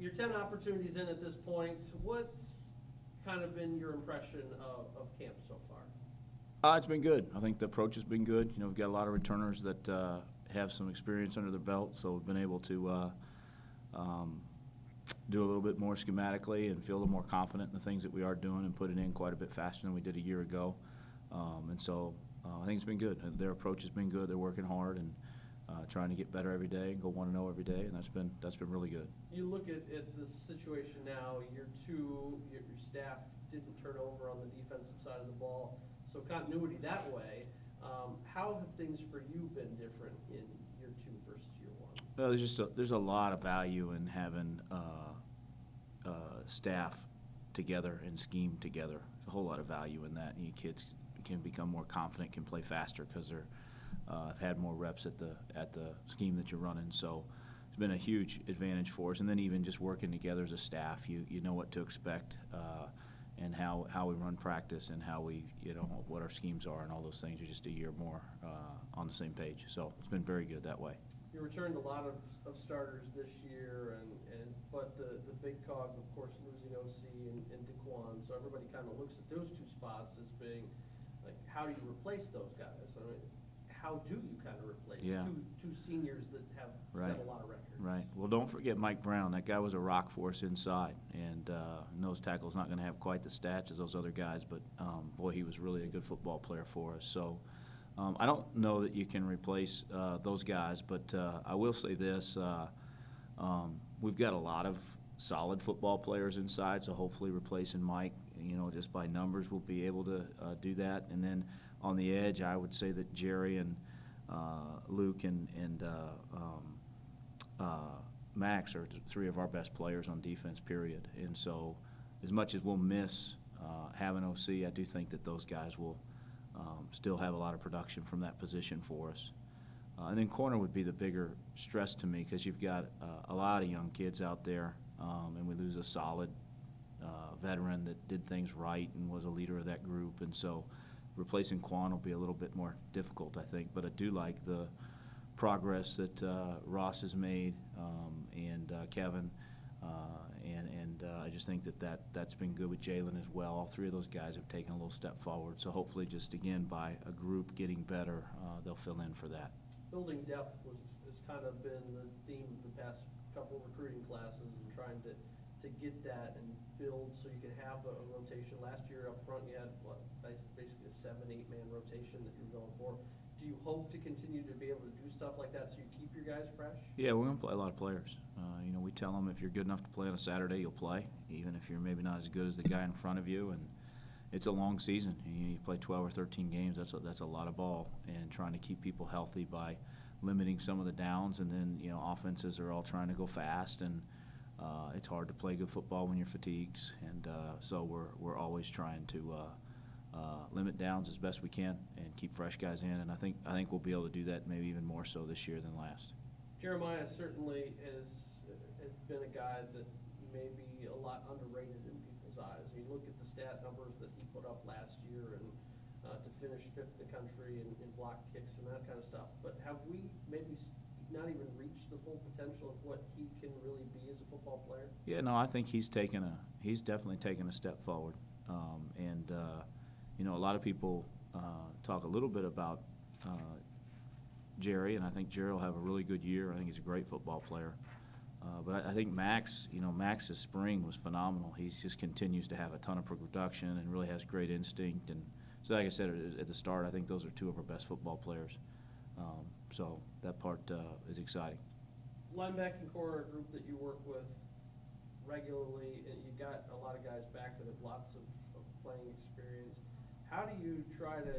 Your 10 opportunities in at this point. What's kind of been your impression of camp so far? It's been good. I think the approach has been good. You know, we've got a lot of returners that have some experience under their belt, so we've been able to do a little bit more schematically and feel a little more confident in the things that we are doing and put it in quite a bit faster than we did a year ago. And so I think it's been good. Their approach has been good. They're working hard and trying to get better every day and go 1-0 every day, and that's been really good. You look at the situation now. Year two, your staff didn't turn over on the defensive side of the ball, so continuity that way. How have things for you been different in year two versus year one? Well, there's a lot of value in having staff together and scheme together. There's a whole lot of value in that. And kids can become more confident, can play faster because they're have had more reps at the scheme that you're running. So it's been a huge advantage for us. And then even just working together as a staff, you know what to expect and how we run practice and how we, what our schemes are and all those things are just a year more on the same page. So it's been very good that way. You returned a lot of starters this year, but the big cog, of course, losing OC and DeQuan. So everybody kind of looks at those two spots as being like, how do you replace those guys? I mean, how do you kind of replace two seniors that have set a lot of records? Right. Well, don't forget Mike Brown. That guy was a rock for us inside, and nose tackle's not going to have quite the stats as those other guys, but boy, he was really a good football player for us. So I don't know that you can replace those guys, but I will say this: we've got a lot of solid football players inside, so hopefully replacing Mike, just by numbers, we'll be able to do that. And then on the edge, I would say that Jerry and Luke and Max are three of our best players on defense, period. And so as much as we'll miss having OC, I do think that those guys will still have a lot of production from that position for us. And then corner would be the bigger stress to me because you've got a lot of young kids out there, and we lose a solid veteran that did things right and was a leader of that group. And so replacing Quan will be a little bit more difficult, I think. But I do like the progress that Ross has made and Kevin. And I just think that's been good with Jalen as well. All three of those guys have taken a little step forward. So hopefully just, again, by a group getting better, they'll fill in for that. Building depth has kind of been the theme of the past couple recruiting classes and trying to get that and build so you can have a rotation. Last year up front you had, basically a 7-8 man rotation that you were going for. Do you hope to continue to be able to do stuff like that so you keep your guys fresh? Yeah, we're going to play a lot of players. We tell them if you're good enough to play on a Saturday, you'll play, even if you're maybe not as good as the guy in front of you. And it's a long season. You play 12 or 13 games. That's a lot of ball. And trying to keep people healthy by limiting some of the downs, and then offenses are all trying to go fast, and it's hard to play good football when you're fatigued. And so we're always trying to limit downs as best we can and keep fresh guys in. And I think we'll be able to do that maybe even more so this year than last. Jeremiah certainly has been a guy that may be a lot underrated in people's eyes. You look at the stat numbers that he put up last year and to finish 5th in the country in block kicks and that kind of stuff. But have we maybe not even reached the full potential of what he can really be as a football player? Yeah, no, I think he's definitely taken a step forward. A lot of people talk a little bit about Jerry, and I think Jerry will have a really good year. I think he's a great football player. But I think Max, Max's spring was phenomenal. He just continues to have a ton of production and really has great instinct. And so, like I said at the start, I think those are two of our best football players. So that part is exciting. Linebacking core, a group that you work with regularly, and you got a lot of guys back that have lots of playing experience. How do you try to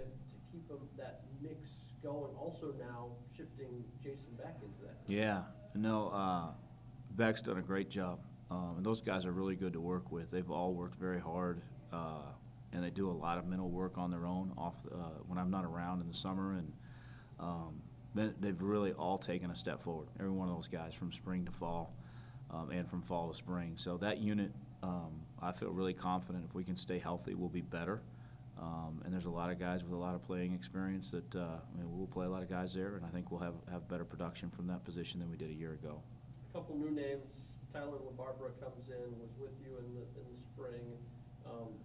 keep that mix going? Also now shifting Jason Beck into that. Yeah, no, Beck's done a great job, and those guys are really good to work with. They've all worked very hard, and they do a lot of mental work on their own when I'm not around in the summer, and they've really all taken a step forward. Every one of those guys from spring to fall, and from fall to spring. So that unit, I feel really confident if we can stay healthy, we'll be better. And there's a lot of guys with a lot of playing experience that we'll play a lot of guys there, and I think we'll have better production from that position than we did a year ago. A couple new names Tyler LaBarbera comes in, was with you in the spring.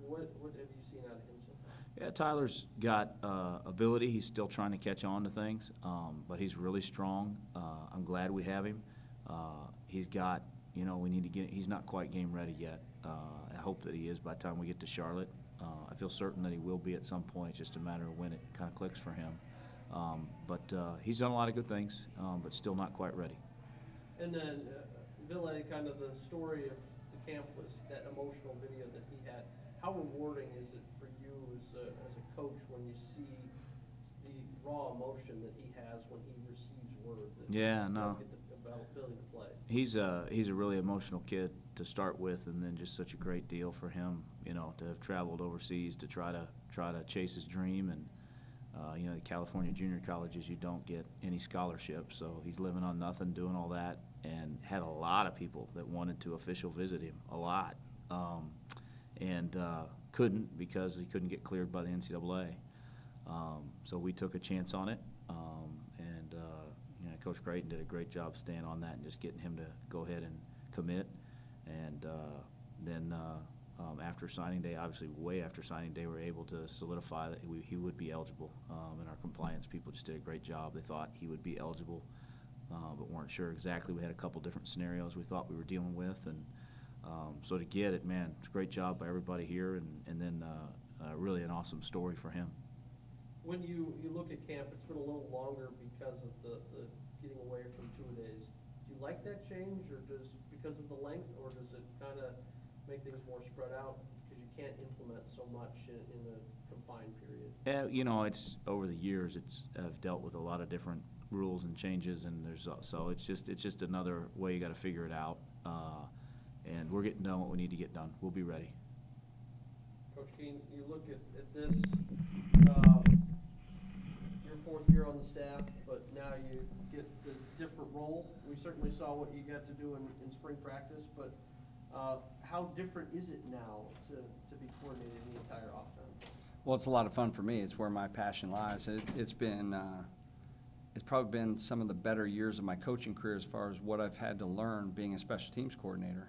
What have you seen out of him so far? Yeah, Tyler's got ability. He's still trying to catch on to things, but he's really strong. I'm glad we have him. He's got, we need to get. He's not quite game ready yet. I hope that he is by the time we get to Charlotte. I feel certain that he will be at some point. It's just a matter of when it kind of clicks for him. But he's done a lot of good things, but still not quite ready. And then, Ville, kind of the story of the camp was that emotional video that he had. How rewarding is it for you as a coach when you see the raw emotion that he has when he receives word that he does get the ability to play? He's a really emotional kid to start with, and then just such a great deal for him, to have traveled overseas to try to chase his dream. And the California junior colleges, you don't get any scholarship, so he's living on nothing, doing all that, and had a lot of people that wanted to official visit him, a lot, and couldn't because he couldn't get cleared by the NCAA. So we took a chance on it, and Coach Creighton did a great job staying on that and just getting him to go ahead and commit. And then after signing day, obviously way after signing day, we were able to solidify that he would be eligible. And our compliance people just did a great job. They thought he would be eligible, but weren't sure exactly. We had a couple different scenarios we thought we were dealing with, and so to get it, man, it's a great job by everybody here, and then really an awesome story for him. When you look at camp, it's been a little longer because of the getting away from 2 days. Do you like that change, or because of the length, or does it kind of make things more spread out because you can't implement so much in a confined period? Yeah, it's over the years. I've dealt with a lot of different rules and changes, and so it's just another way you got to figure it out. And we're getting done what we need to get done. We'll be ready. Coach Keene, you look at this. Your 4th year on the staff, but now you get the different role. We certainly saw what you got to do in spring practice, but how different is it now to be coordinating the entire offense? Well, it's a lot of fun for me. It's where my passion lies. It's probably been some of the better years of my coaching career as far as what I've had to learn being a special teams coordinator.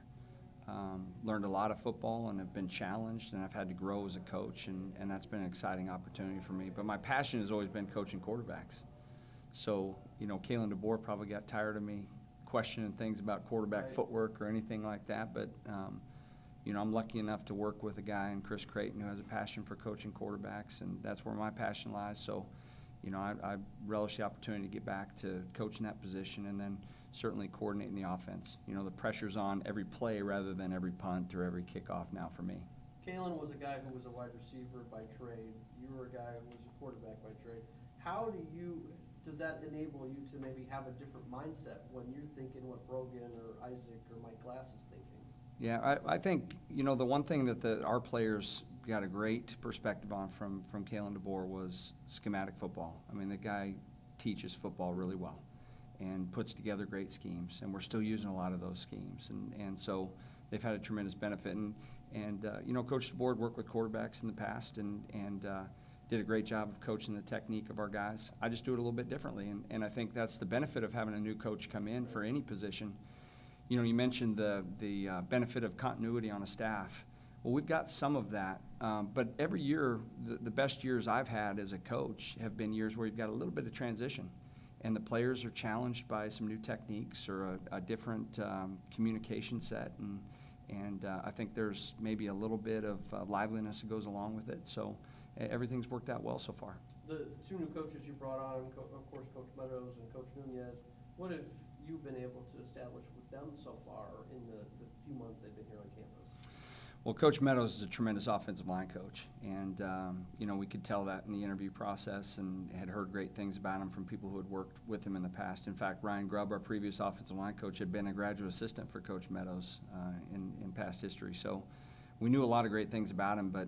Learned a lot of football and have been challenged, and I've had to grow as a coach, and that's been an exciting opportunity for me. But my passion has always been coaching quarterbacks. So, Kalen DeBoer probably got tired of me questioning things about quarterback footwork or anything like that. But, I'm lucky enough to work with a guy in Chris Creighton who has a passion for coaching quarterbacks, and that's where my passion lies. So, I relish the opportunity to get back to coaching that position and then certainly coordinating the offense. The pressure's on every play rather than every punt or every kickoff now for me. Kalen was a guy who was a wide receiver by trade. You were a guy who was a quarterback by trade. How does that enable you to maybe have a different mindset when you're thinking what Brogan or Isaac or Mike Glass is thinking? Yeah, I think, the one thing that our players got a great perspective on from Kalen DeBoer was schematic football. I mean, the guy teaches football really well and puts together great schemes, and we're still using a lot of those schemes, and so they've had a tremendous benefit. And Coach DeBoer worked with quarterbacks in the past and did a great job of coaching the technique of our guys. I just do it a little bit differently, and I think that's the benefit of having a new coach come in for any position. You mentioned the benefit of continuity on a staff. Well, we've got some of that, but every year, the best years I've had as a coach have been years where you've got a little bit of transition, and the players are challenged by some new techniques or a different communication set, and I think there's maybe a little bit of liveliness that goes along with it. So everything's worked out well so far. The 2 new coaches you brought on, of course, Coach Meadows and Coach Nunez, what have you been able to establish with them so far in the few months they've been here on campus? Well, Coach Meadows is a tremendous offensive line coach, and we could tell that in the interview process, and had heard great things about him from people who had worked with him in the past. In fact, Ryan Grubb, our previous offensive line coach, had been a graduate assistant for Coach Meadows in past history. So we knew a lot of great things about him, but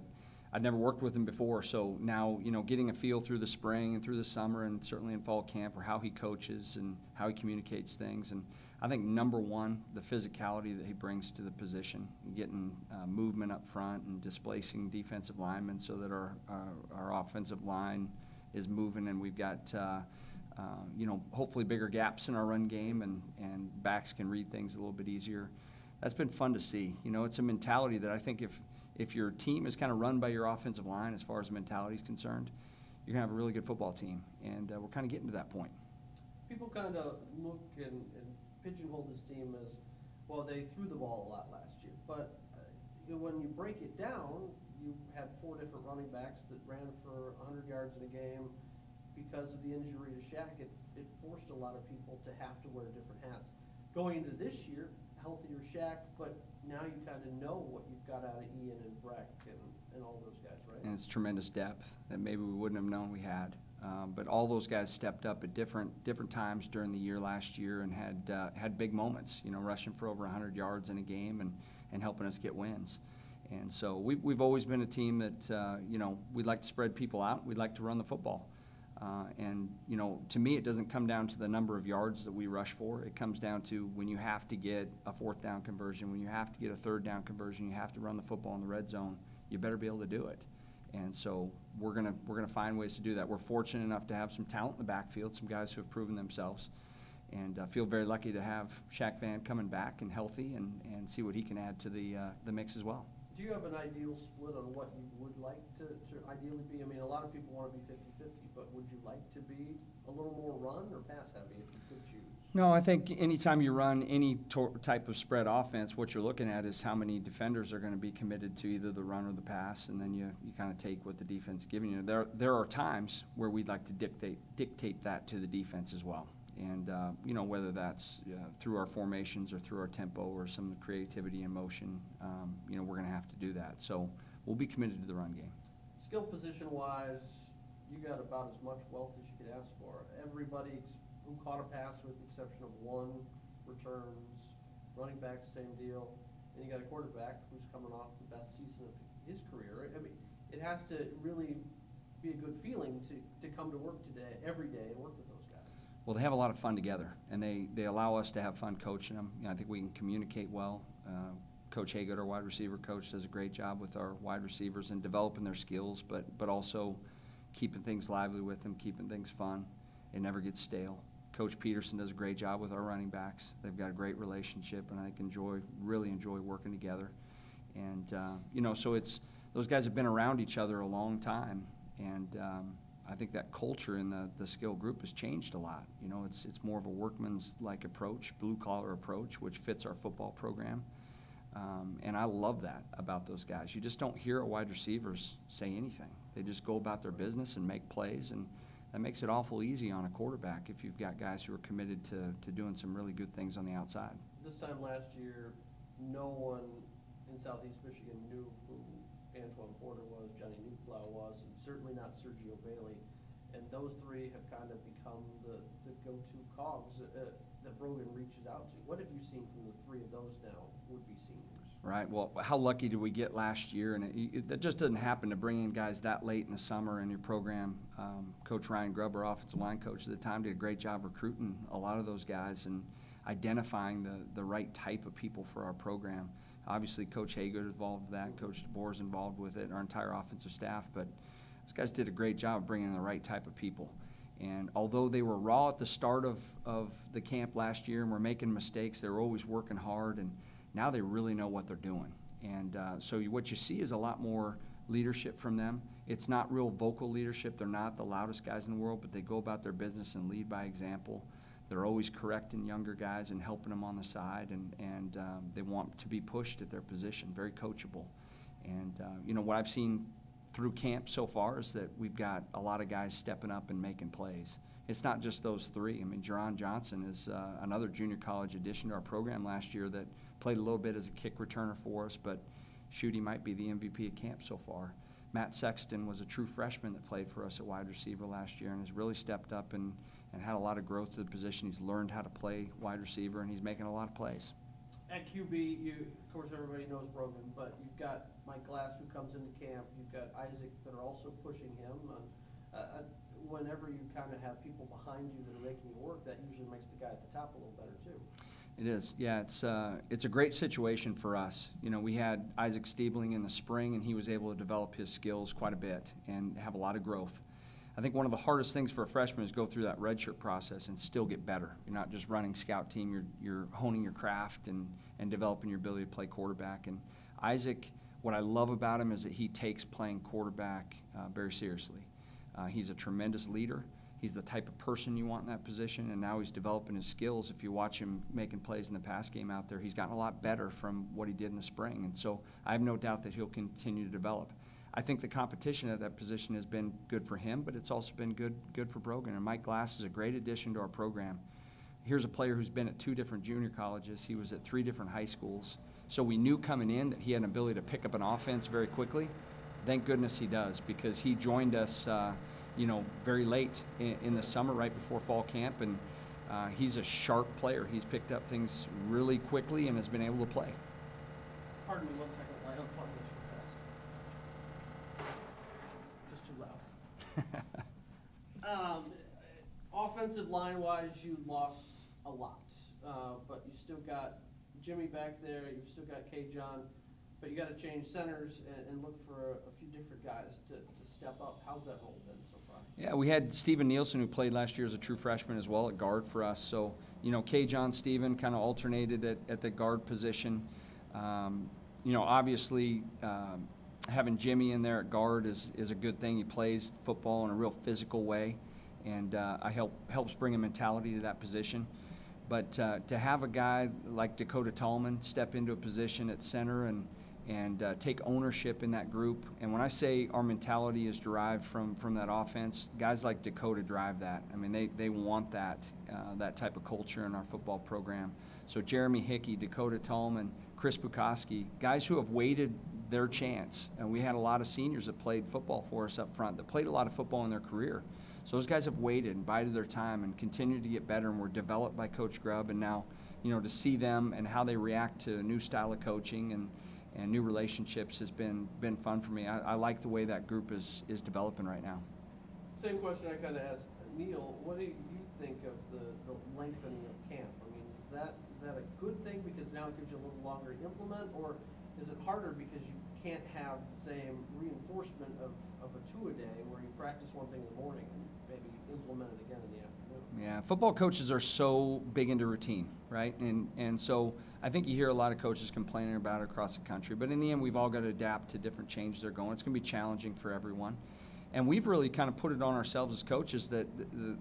I'd never worked with him before. So now, getting a feel through the spring and through the summer and certainly in fall camp, or how he coaches and how he communicates things. And I think number one, the physicality that he brings to the position, getting movement up front and displacing defensive linemen so that our offensive line is moving, and we've got hopefully bigger gaps in our run game, and backs can read things a little bit easier. that's been fun to see. You know, it's a mentality that I think if your team is kind of run by your offensive line as far as mentality is concerned, you're going to have a really good football team, and we're kind of getting to that point. People kind of look and pigeonhole this team as, well, they threw the ball a lot last year, but when you break it down, you had 4 different running backs that ran for 100 yards in a game. Because of the injury to Shaq, it forced a lot of people to have to wear different hats. Going into this year, healthier Shaq, but now you kind of know what you've got out of Ian and Breck and all those guys, right? And it's tremendous depth that maybe we wouldn't have known we had. But all those guys stepped up at different times during the year last year and had big moments, you know, rushing for over 100 yards in a game and helping us get wins. And so we've always been a team that, you know, we'd like to spread people out. We'd like to run the football. And, you know, to me, it doesn't come down to the number of yards that we rush for. It comes down to when you have to get a 4th down conversion, when you have to get a 3rd down conversion, you have to run the football in the red zone, you better be able to do it. And so we're gonna find ways to do that. We're fortunate enough to have some talent in the backfield, some guys who have proven themselves. And I feel very lucky to have Shaq Van coming back and healthy and see what he can add to the mix as well. Do you have an ideal split on what you would like to ideally be? I mean, a lot of people want to be 50-50, but would you like to be a little more run or pass heavy if you could choose? No, I think anytime you run any type of spread offense, what you're looking at is how many defenders are going to be committed to either the run or the pass, and then you kind of take what the defense is giving you. There are times where we'd like to dictate that to the defense as well. And, you know, whether that's through our formations or through our tempo or some creativity and motion, you know, we're going to have to do that. So we'll be committed to the run game. Skill position-wise, you got about as much wealth as you could ask for. Everybody who caught a pass with the exception of 1 returns, running back, same deal. And you got a quarterback who's coming off the best season of his career. I mean, it has to really be a good feeling to come to work today, every day, and work with those guys. Well, they have a lot of fun together, and they allow us to have fun coaching them. You know, I think we can communicate well. Coach Haygood, our wide receiver coach, does a great job with our wide receivers in developing their skills, but also keeping things lively with them, keeping things fun. It never gets stale. Coach Peterson does a great job with our running backs. They've got a great relationship, and I think really enjoy working together. And you know, so those guys have been around each other a long time, and I think that culture in the skill group has changed a lot. You know, it's more of a workman's-like approach, blue-collar approach, which fits our football program. And I love that about those guys. You just don't hear our wide receivers say anything. They just go about their business and make plays, and that makes it awful easy on a quarterback if you've got guys who are committed to doing some really good things on the outside. This time last year, no one in Southeast Michigan knew who Antoine Porter was, Johnny Newplow was, and certainly not Sergio Bailey. And those 3 have kind of become the go-to cogs that Brogan reaches out to. What have you seen from the 3 of those now would-be seniors? Right. Well, how lucky did we get last year? And it just doesn't happen to bring in guys that late in the summer in your program. Coach Ryan Grubb, our offensive line coach at the time, did a great job recruiting a lot of those guys and identifying the right type of people for our program. Obviously, Coach Haygood is involved with that. Coach DeBoer is involved with it, our entire offensive staff. But those guys did a great job of bringing in the right type of people. And although they were raw at the start of the camp last year and were making mistakes, they were always working hard, and now they really know what they're doing. And so what you see is a lot more leadership from them. It's not real vocal leadership. They're not the loudest guys in the world, but they go about their business and lead by example. They're always correcting younger guys and helping them on the side, and they want to be pushed at their position, very coachable. And, you know, what I've seen through camp so far is that we've got a lot of guys stepping up and making plays. It's not just those 3. I mean, Jerron Johnson is another junior college addition to our program last year that played a little bit as a kick returner for us, but shoot, he might be the MVP of camp so far. Matt Sexton was a true freshman that played for us at wide receiver last year and has really stepped up and had a lot of growth to the position. He's learned how to play wide receiver, and he's making a lot of plays. At QB, of course, everybody knows Brogan, but you've got Mike Glass who comes into camp. You've got Isaac that are also pushing him. Whenever you kind of have people behind you that are making you work, that usually makes the guy at the top a little better too. It is, yeah. It's a great situation for us. You know, we had Isaac Stiebling in the spring, and he was able to develop his skills quite a bit and have a lot of growth. I think one of the hardest things for a freshman is go through that redshirt process and still get better. You're not just running scout team, you're honing your craft and developing your ability to play quarterback. And Isaac, what I love about him is that he takes playing quarterback very seriously. He's a tremendous leader. He's the type of person you want in that position, and now he's developing his skills. If you watch him making plays in the pass game out there, he's gotten a lot better from what he did in the spring. And so I have no doubt that he'll continue to develop. I think the competition at that position has been good for him, but it's also been good for Brogan. And Mike Glass is a great addition to our program. Here's a player who's been at 2 different junior colleges. He was at 3 different high schools. So we knew coming in that he had an ability to pick up an offense very quickly. Thank goodness he does, because he joined us very late in the summer, right before fall camp, and he's a sharp player. He's picked up things really quickly and has been able to play. Pardon me 1 second, I unplugged this real fast. Just too loud. Offensive line-wise, you lost a lot, but you still got Jimmy back there, you've still got K-John, but you got to change centers and look for a few different guys to step up. How's that role been so far? Yeah, we had Steven Nielsen, who played last year as a true freshman as well at guard for us. So, K-John, Steven kind of alternated at the guard position. Obviously, having Jimmy in there at guard is a good thing. He plays football in a real physical way, and helps bring a mentality to that position. But to have a guy like Dakota Tallman step into a position at center and take ownership in that group, and when I say our mentality is derived from that offense, guys like Dakota drive that. I mean, they want that type of culture in our football program. So Jeremy Hickey, Dakota Tallman, Chris Bukowski, guys who have waited their chance. And we had a lot of seniors that played football for us up front, that played a lot of football in their career. So those guys have waited and bided their time and continued to get better, and were developed by Coach Grubb. And now, to see them and how they react to a new style of coaching and new relationships has been fun for me. I like the way that group is developing right now. Same question I kind of asked Neal. What do you think of the lengthening of camp? I mean, is that a good thing because now it gives you a little longer to implement, or is it harder because you can't have the same reinforcement of a 2-a-day where you practice one thing in the morning and maybe implement it again in the afternoon? Yeah, football coaches are so big into routine, right? And so I think you hear a lot of coaches complaining about it across the country, but in the end, we've all got to adapt to different changes they're going. It's going to be challenging for everyone. And we've really kind of put it on ourselves as coaches that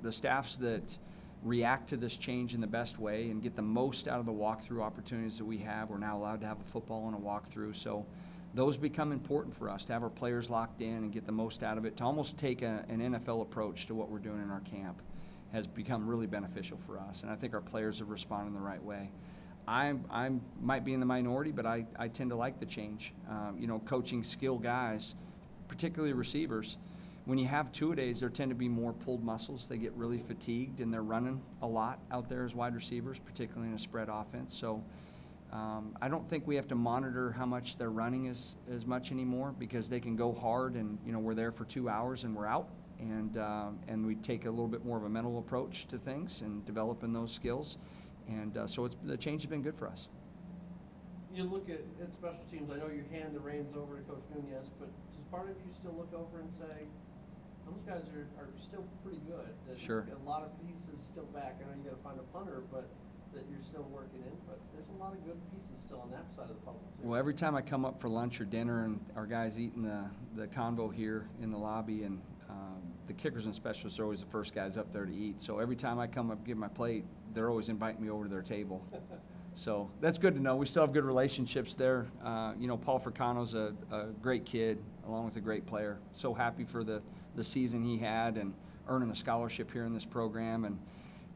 the staffs that react to this change in the best way and get the most out of the walkthrough opportunities that we have. We're now allowed to have a football and a walkthrough. So those become important for us, to have our players locked in and get the most out of it. To almost take an NFL approach to what we're doing in our camp has become really beneficial for us. And I think our players have responded in the right way. I might be in the minority, but I tend to like the change. Coaching skilled guys, particularly receivers, when you have 2-a-days, there tend to be more pulled muscles. They get really fatigued, and they're running a lot out there as wide receivers, particularly in a spread offense. So I don't think we have to monitor how much they're running as much anymore, because they can go hard, and we're there for 2 hours and we're out. And we take a little bit more of a mental approach to things and developing those skills. And so the change has been good for us. You look at special teams. I know you hand the reins over to Coach Nunez, but does part of you still look over and say, those guys are still pretty good? That Sure. A lot of pieces still back. I know you got to find a punter, but that you're still working in. But there's a lot of good pieces still on that side of the puzzle too. Well, every time I come up for lunch or dinner, and our guys eating the convo here in the lobby, and the kickers and specialists are always the first guys up there to eat. So every time I come up and give my plate, they're always inviting me over to their table. So that's good to know. We still have good relationships there. Paul Fricano's a great kid, along with a great player. So happy for the season he had and earning a scholarship here in this program. And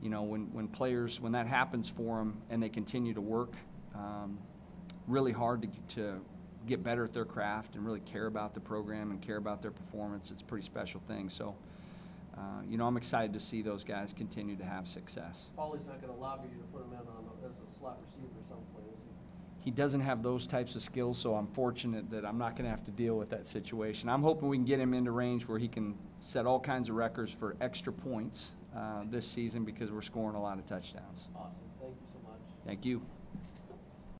when that happens for them and they continue to work really hard to get better at their craft and really care about the program and care about their performance, it's a pretty special thing. So I'm excited to see those guys continue to have success. Paulie's not going to lobby you to put him in as a slot receiver someplace, is he? He doesn't have those types of skills, so I'm fortunate that I'm not going to have to deal with that situation. I'm hoping we can get him into range where he can set all kinds of records for extra points this season, because we're scoring a lot of touchdowns. Awesome. Thank you so much. Thank you.